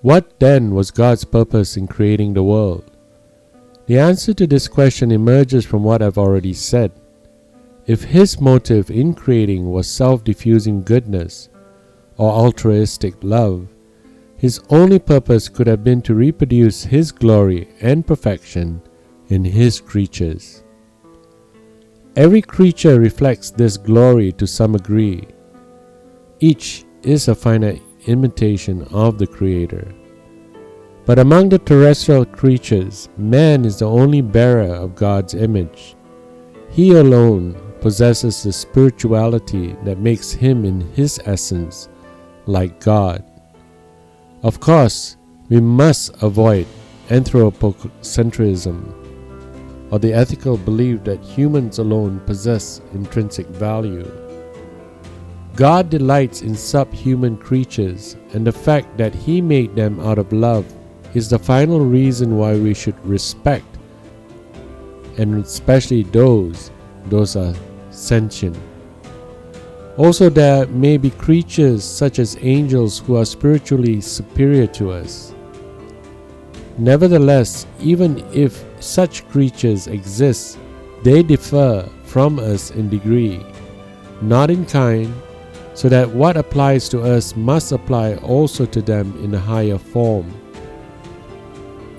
What then was God's purpose in creating the world? The answer to this question emerges from what I've already said. If His motive in creating was self-diffusing goodness or altruistic love, His only purpose could have been to reproduce His glory and perfection in His creatures. Every creature reflects this glory to some degree. Each is a finite imitation of the Creator. But among the terrestrial creatures, man is the only bearer of God's image. He alone possesses the spirituality that makes him in his essence like God. Of course, we must avoid anthropocentrism, or the ethical belief that humans alone possess intrinsic value. God delights in subhuman creatures, and the fact that He made them out of love is the final reason why we should respect, and especially those are sentient. Also, there may be creatures such as angels who are spiritually superior to us. Nevertheless, even if such creatures exist, they differ from us in degree, not in kind, so that what applies to us must apply also to them in a higher form.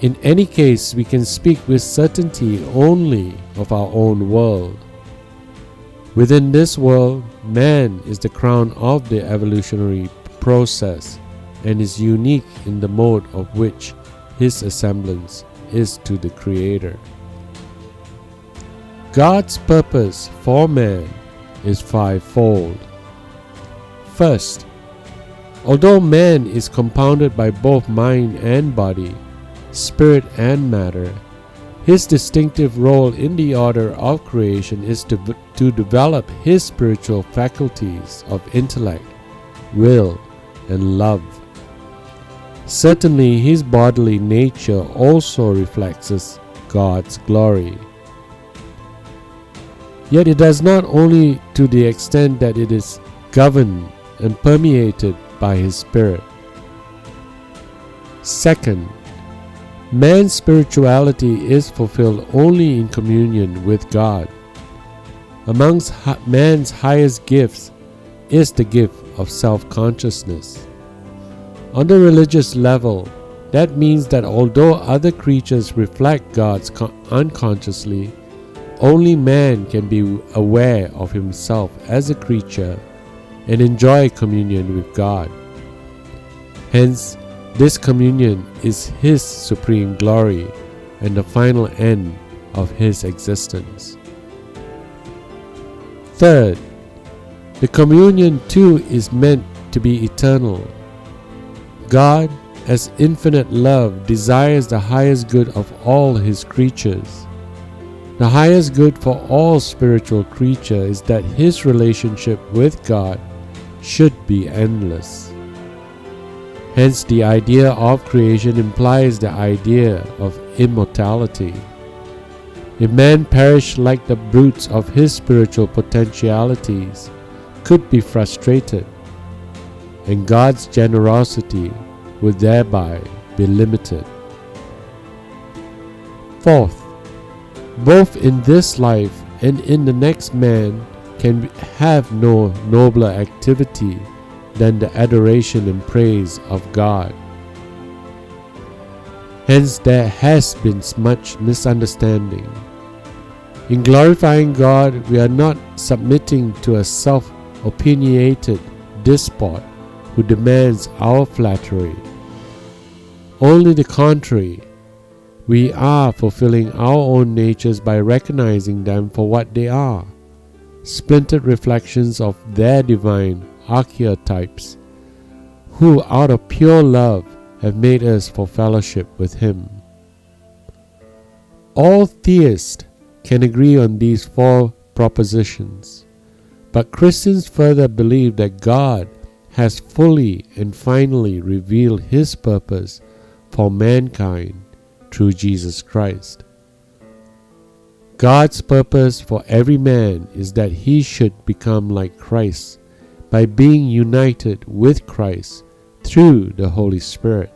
In any case, we can speak with certainty only of our own world. Within this world, man is the crown of the evolutionary process and is unique in the mode of which his semblance is to the Creator. God's purpose for man is fivefold. First, although man is compounded by both mind and body, spirit and matter, his distinctive role in the order of creation is to develop his spiritual faculties of intellect, will, and love. Certainly, his bodily nature also reflects God's glory. Yet it does not only to the extent that it is governed and permeated by his spirit. Second, man's spirituality is fulfilled only in communion with God. Amongst man's highest gifts is the gift of self-consciousness. On the religious level, that means that although other creatures reflect God unconsciously, only man can be aware of himself as a creature and enjoy communion with God. Hence, this communion is His supreme glory and the final end of His existence. Third, the communion too is meant to be eternal. God, as infinite love, desires the highest good of all His creatures. The highest good for all spiritual creatures is that His relationship with God should be endless. Hence, the idea of creation implies the idea of immortality. If man perished like the brutes of his spiritual potentialities, could be frustrated, and God's generosity would thereby be limited. Fourth, both in this life and in the next, man can have no nobler activity than the adoration and praise of God. Hence, there has been much misunderstanding. In glorifying God, we are not submitting to a self-opinionated despot who demands our flattery. Only the contrary. We are fulfilling our own natures by recognizing them for what they are, splintered reflections of their divine archetypes, who out of pure love have made us for fellowship with Him. All theists can agree on these four propositions, but Christians further believe that God has fully and finally revealed His purpose for mankind through Jesus Christ. God's purpose for every man is that he should become like Christ by being united with Christ through the Holy Spirit.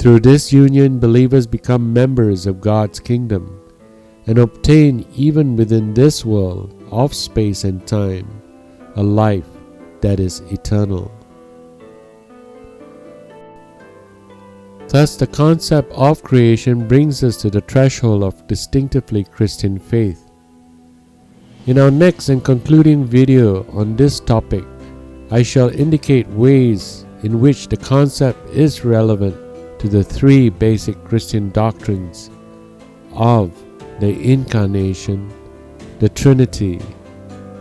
Through this union, believers become members of God's kingdom and obtain, even within this world of space and time, a life that is eternal. Thus, the concept of creation brings us to the threshold of distinctively Christian faith. In our next and concluding video on this topic, I shall indicate ways in which the concept is relevant to the three basic Christian doctrines of the Incarnation, the Trinity,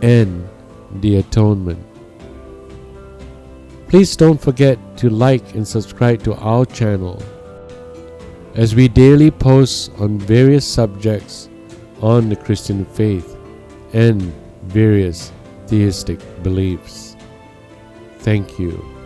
and the Atonement. Please don't forget to like and subscribe to our channel, as we daily post on various subjects on the Christian faith and various theistic beliefs. Thank you.